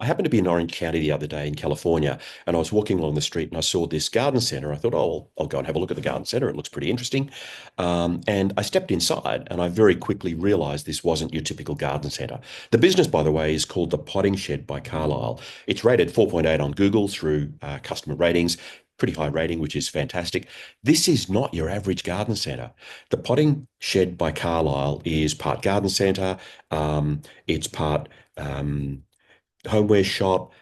I happened to be in Orange County the other day in California, and I was walking along the street and I saw this garden center. I thought, oh, I'll go and have a look at the garden center. It looks pretty interesting. And I stepped inside and I very quickly realized this wasn't your typical garden center. The business, by the way, is called the Potting Shed by Carlisle. It's rated 4.8 on Google through customer ratings. Pretty high rating, which is fantastic. This is not your average garden center. The Potting Shed by Carlisle is part garden center, it's part homeware shop,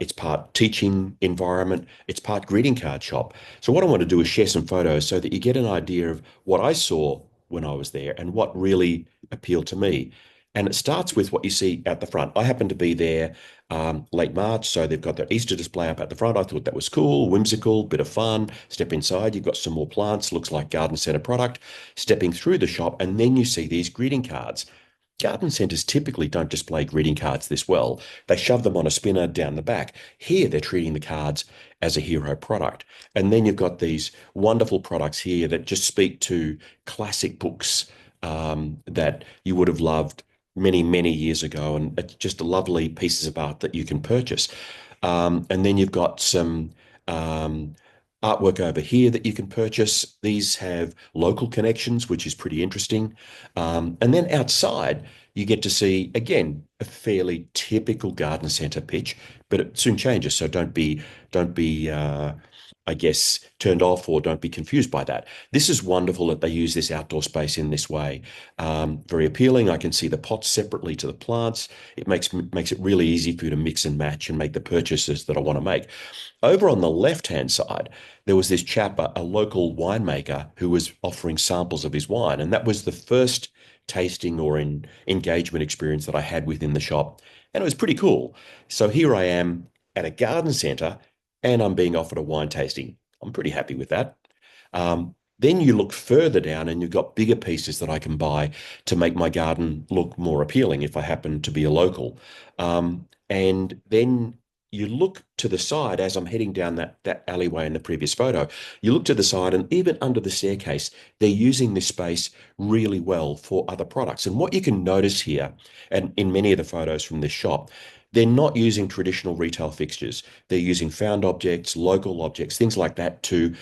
it's part teaching environment, it's part greeting card shop. So what I want to do is share some photos so that you get an idea of what I saw when I was there and what really appealed to me. And it starts with what you see at the front. I happened to be there late March, so they've got their Easter display up at the front. I thought that was cool, whimsical, bit of fun. Step inside, you've got some more plants, looks like garden center product. Stepping through the shop, and then you see these greeting cards. Garden centres typically don't display greeting cards this well. They shove them on a spinner down the back. Here, they're treating the cards as a hero product. And then you've got these wonderful products here that just speak to classic books that you would have loved many, many years ago. And it's just lovely pieces of art that you can purchase. And then you've got some artwork over here that you can purchase. These have local connections, which is pretty interesting. And then outside, you get to see, again, a fairly typical garden centre pitch, but it soon changes. So don't be, I guess, turned off or don't be confused by that. This is wonderful that they use this outdoor space in this way. Very appealing. I can see the pots separately to the plants. It makes it really easy for you to mix and match and make the purchases that I want to make. Over on the left-hand side, there was this chap, a local winemaker, who was offering samples of his wine. And that was the first tasting or engagement experience that I had within the shop. And it was pretty cool. So here I am at a garden centre and I'm being offered a wine tasting. I'm pretty happy with that. Then you look further down and you've got bigger pieces that I can buy to make my garden look more appealing if I happen to be a local. And then you look to the side as I'm heading down that alleyway in the previous photo. You look to the side, and even under the staircase, they're using this space really well for other products. And what you can notice here, and in many of the photos from this shop, they're not using traditional retail fixtures. They're using found objects, local objects, things like that to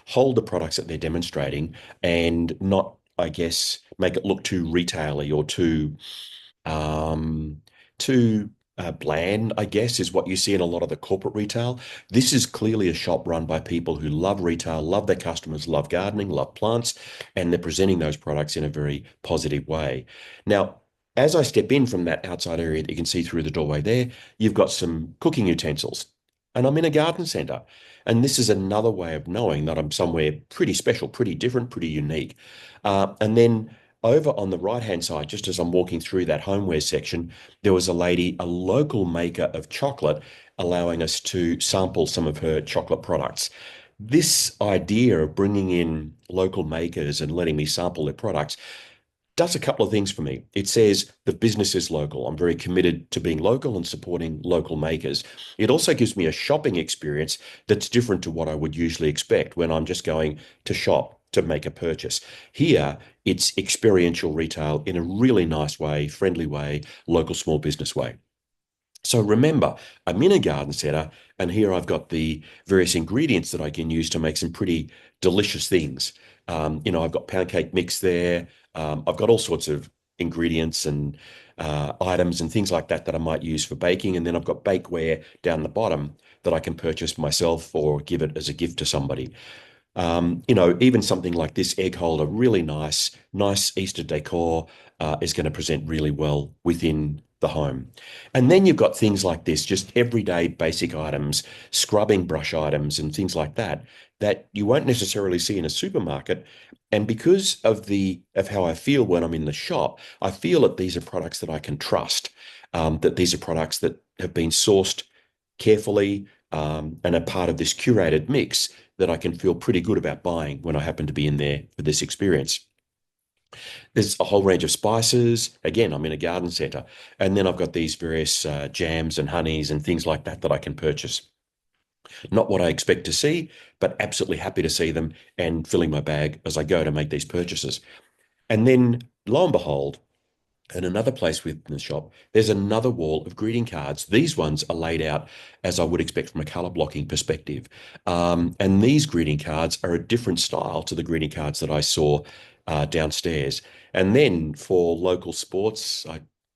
hold the products that they're demonstrating and not, I guess, make it look too retail-y or too bland, I guess, is what you see in a lot of the corporate retail. This is clearly a shop run by people who love retail, love their customers, love gardening, love plants, and they're presenting those products in a very positive way. Now, as I step in from that outside area that you can see through the doorway there, you've got some cooking utensils, and I'm in a garden centre. And this is another way of knowing that I'm somewhere pretty special, pretty different, pretty unique. And then over on the right-hand side, just as I'm walking through that homeware section, there was a lady, a local maker of chocolate, allowing us to sample some of her chocolate products. This idea of bringing in local makers and letting me sample their products does a couple of things for me. It says the business is local. I'm very committed to being local and supporting local makers. It also gives me a shopping experience that's different to what I would usually expect when I'm just going to shop to make a purchase. Here, it's experiential retail in a really nice way, friendly way, local small business way. So remember, I'm in a garden centre, and here I've got the various ingredients that I can use to make some pretty delicious things. I've got pound cake mix there. I've got all sorts of ingredients and items and things like that that I might use for baking. And then I've got bakeware down the bottom that I can purchase myself or give it as a gift to somebody. Even something like this egg holder, really nice Easter decor, is going to present really well within the home. And then you've got things like this, just everyday basic items, scrubbing brush items and things like that, that you won't necessarily see in a supermarket. And because of how I feel when I'm in the shop, I feel that these are products that I can trust, that these are products that have been sourced carefully, and are part of this curated mix that I can feel pretty good about buying when I happen to be in there for this experience. There's a whole range of spices. Again, I'm in a garden centre. And then I've got these various jams and honeys and things like that that I can purchase. Not what I expect to see, but absolutely happy to see them and filling my bag as I go to make these purchases. And then lo and behold, And another place within the shop, there's another wall of greeting cards. These ones are laid out as I would expect from a color blocking perspective. And these greeting cards are a different style to the greeting cards that I saw downstairs. And then for local sports,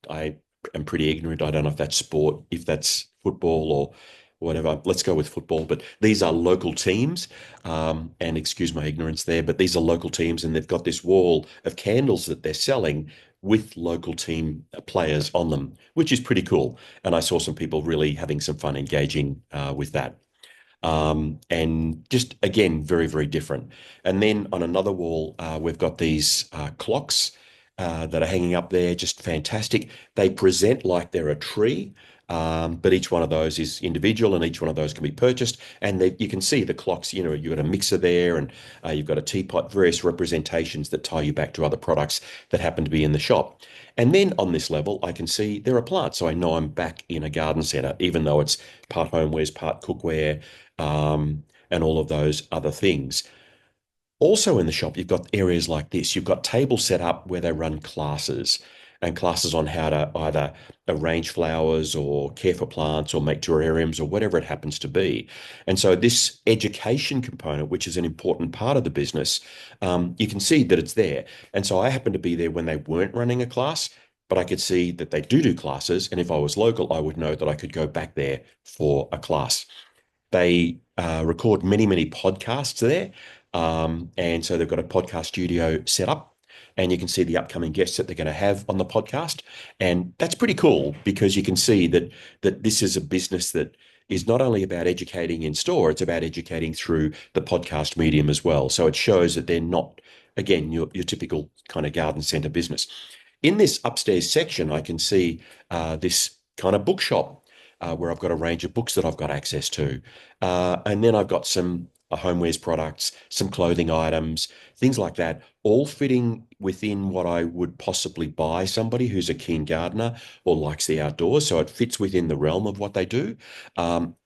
I am pretty ignorant. I don't know if that's sport, if that's football or whatever. Let's go with football. But these are local teams. And excuse my ignorance there, but these are local teams and they've got this wall of candles that they're selling with local team players on them, which is pretty cool. And I saw some people really having some fun engaging with that. And just again, very, very different. And then on another wall, we've got these clocks that are hanging up there, just fantastic. They present like they're a tree, but each one of those is individual and each one of those can be purchased. And you can see the clocks, you've got a mixer there and you've got a teapot, various representations that tie you back to other products that happen to be in the shop. And then on this level, I can see there are plants. So I know I'm back in a garden centre, even though it's part homewares, part cookware, and all of those other things. Also in the shop, you've got areas like this. You've got tables set up where they run classes and classes on how to either arrange flowers or care for plants or make terrariums or whatever it happens to be. And so this education component, which is an important part of the business, you can see that it's there. And so I happened to be there when they weren't running a class, but I could see that they do classes. And if I was local, I would know that I could go back there for a class. They record many, many podcasts there. And so they've got a podcast studio set up, and you can see the upcoming guests that they're going to have on the podcast. And that's pretty cool because you can see that this is a business that is not only about educating in store, it's about educating through the podcast medium as well. So it shows that they're not, again, your typical kind of garden center business. In this upstairs section, I can see this kind of bookshop where I've got a range of books that I've got access to. And then I've got some homewares products, some clothing items, things like that, all fitting within what I would possibly buy somebody who's a keen gardener or likes the outdoors. So it fits within the realm of what they do.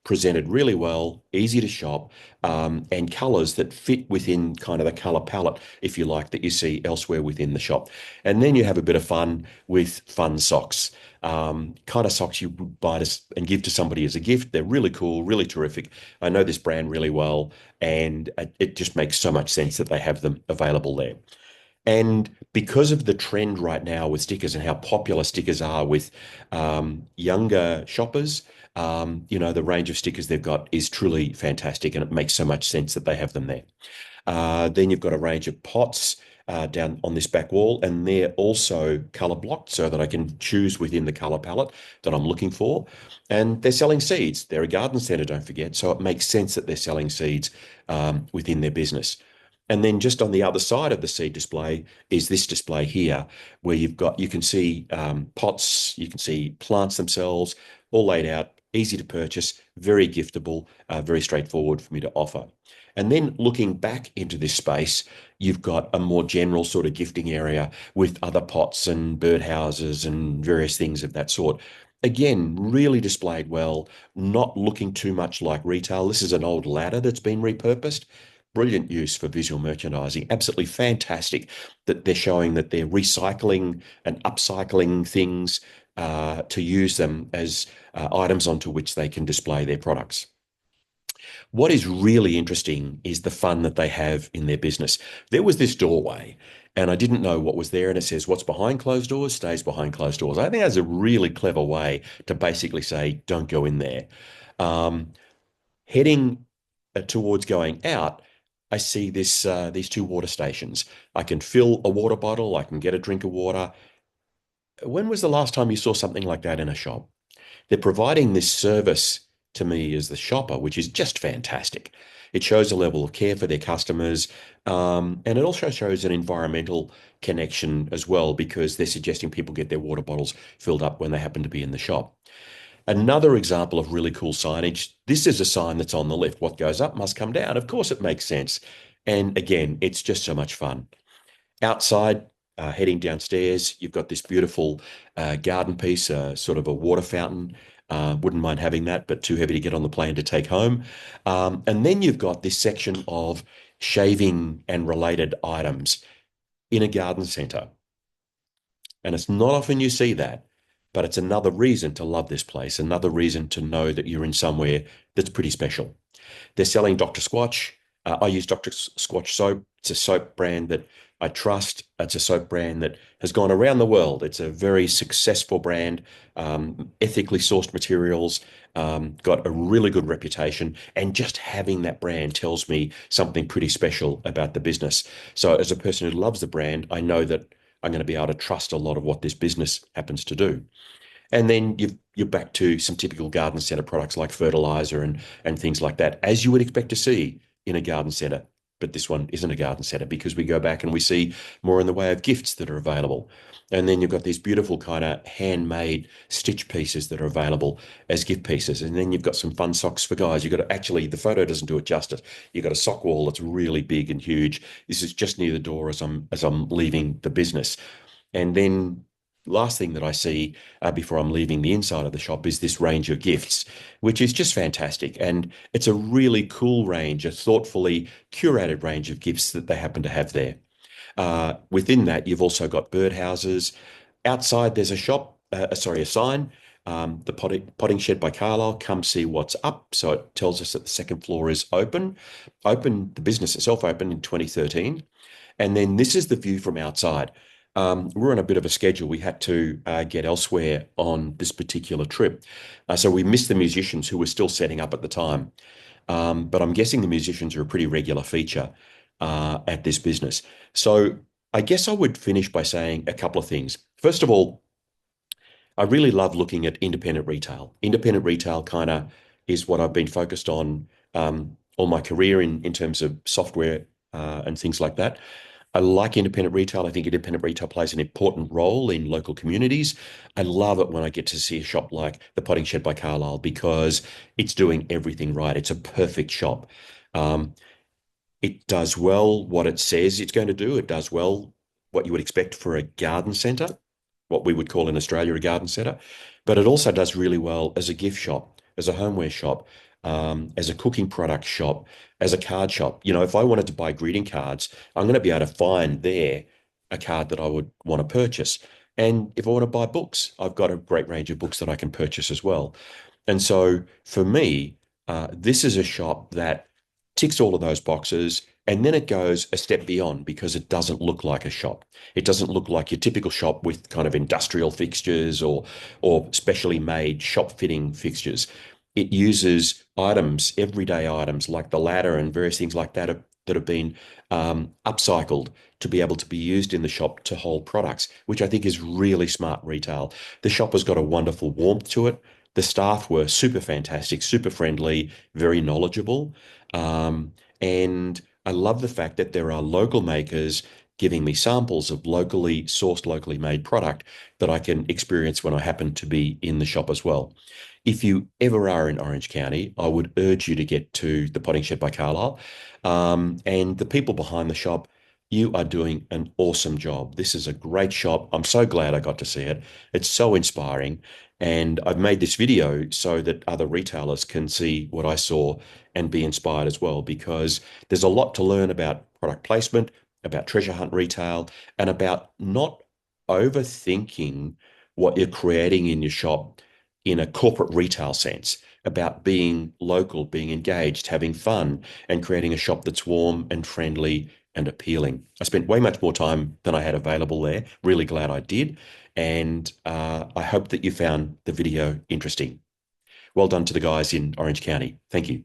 Presented really well, easy to shop, and colors that fit within kind of the color palette, if you like, that you see elsewhere within the shop. And then you have a bit of fun with fun socks. Kind of socks you would buy and give to somebody as a gift. They're really cool, really terrific. I know this brand really well, and it just makes so much sense that they have them available there. And because of the trend right now with stickers and how popular stickers are with younger shoppers, the range of stickers they've got is truly fantastic, and it makes so much sense that they have them there. Then you've got a range of pots down on this back wall, and they're also color blocked so that I can choose within the color palette that I'm looking for. And they're selling seeds. They're a garden center, don't forget. So it makes sense that they're selling seeds within their business. And then just on the other side of the seed display is this display here, where you can see pots, you can see plants themselves, all laid out, easy to purchase, very giftable, very straightforward for me to offer. And then looking back into this space, you've got a more general sort of gifting area with other pots and birdhouses and various things of that sort. Again, really displayed well, not looking too much like retail. This is an old ladder that's been repurposed. Brilliant use for visual merchandising. Absolutely fantastic that they're showing that they're recycling and upcycling things to use them as items onto which they can display their products. What is really interesting is the fun that they have in their business. There was this doorway, and I didn't know what was there, and it says, "What's behind closed doors stays behind closed doors." I think that's a really clever way to basically say, "Don't go in there." Um, Heading towards going out, I see these two water stations. I can fill a water bottle. I can get a drink of water. When was the last time you saw something like that in a shop? They're providing this service to me as the shopper, which is just fantastic. It shows a level of care for their customers, and it also shows an environmental connection as well because they're suggesting people get their water bottles filled up when they happen to be in the shop. Another example of really cool signage. This is a sign that's on the left. What goes up must come down. Of course, it makes sense. And again, it's just so much fun. Outside, heading downstairs, you've got this beautiful garden piece, sort of a water fountain. Wouldn't mind having that, but too heavy to get on the plane to take home. And then you've got this section of shaving and related items in a garden centre. And it's not often you see that, but it's another reason to love this place, another reason to know that you're in somewhere that's pretty special. They're selling Dr. Squatch. I use Dr. Squatch soap. It's a soap brand that I trust. It's a soap brand that has gone around the world. It's a very successful brand, ethically sourced materials, got a really good reputation. And just having that brand tells me something pretty special about the business. So, as a person who loves the brand, I know that I'm going to be able to trust a lot of what this business happens to do. And then you're back to some typical garden centre products like fertilizer and things like that, as you would expect to see in a garden centre. But this one isn't a garden centre because we go back and we see more in the way of gifts that are available. And then you've got these beautiful kind of handmade stitch pieces that are available as gift pieces. And then you've got some fun socks for guys. You've got to actually, the photo doesn't do it justice. You've got a sock wall that's really big and huge. This is just near the door as I'm leaving the business. And then last thing that I see before I'm leaving the inside of the shop is this range of gifts, which is just fantastic. And it's a really cool range, a thoughtfully curated range of gifts that they happen to have there. Within that, you've also got birdhouses. Outside, there's a shop, sorry, a sign. The potting shed by Carlisle. Come see what's up. So it tells us that the second floor is open. The business itself opened in 2013. And then this is the view from outside. We're on a bit of a schedule. We had to get elsewhere on this particular trip. So we missed the musicians who were still setting up at the time. But I'm guessing the musicians are a pretty regular feature at this business. So I guess I would finish by saying a couple of things. First of all, I really love looking at independent retail. Independent retail kind of is what I've been focused on all my career in terms of software and things like that. I like independent retail. I think independent retail plays an important role in local communities. I love it when I get to see a shop like the Potting Shed by Carlisle because it's doing everything right. It's a perfect shop. Um, it does well what it says it's going to do. It does well what you would expect for a garden centre, what we would call in Australia a garden centre. But it also does really well as a gift shop, as a homeware shop, as a cooking product shop, as a card shop. You know, if I wanted to buy greeting cards, I'm going to be able to find there a card that I would want to purchase. And if I want to buy books, I've got a great range of books that I can purchase as well. And so for me, this is a shop that ticks all of those boxes. And then it goes a step beyond because it doesn't look like a shop. It doesn't look like your typical shop with kind of industrial fixtures or specially made shop fitting fixtures. It uses items, everyday items like the ladder and various things like that have been upcycled to be able to be used in the shop to hold products, which I think is really smart retail. The shop has got a wonderful warmth to it. The staff were super fantastic, super friendly, very knowledgeable. And I love the fact that there are local makers giving me samples of locally sourced, locally made product that I can experience when I happen to be in the shop as well. If you ever are in Orange County, I would urge you to get to the Potting Shed by Carlisle. And the people behind the shop, you are doing an awesome job. This is a great shop. I'm so glad I got to see it. It's so inspiring. And I've made this video so that other retailers can see what I saw and be inspired as well, because there's a lot to learn about product placement, about treasure hunt retail, and about not overthinking what you're creating in your shop in a corporate retail sense, about being local, being engaged, having fun, and creating a shop that's warm and friendly and appealing. I spent way much more time than I had available there. Really glad I did. And I hope that you found the video interesting. Well done to the guys in Orange County. Thank you.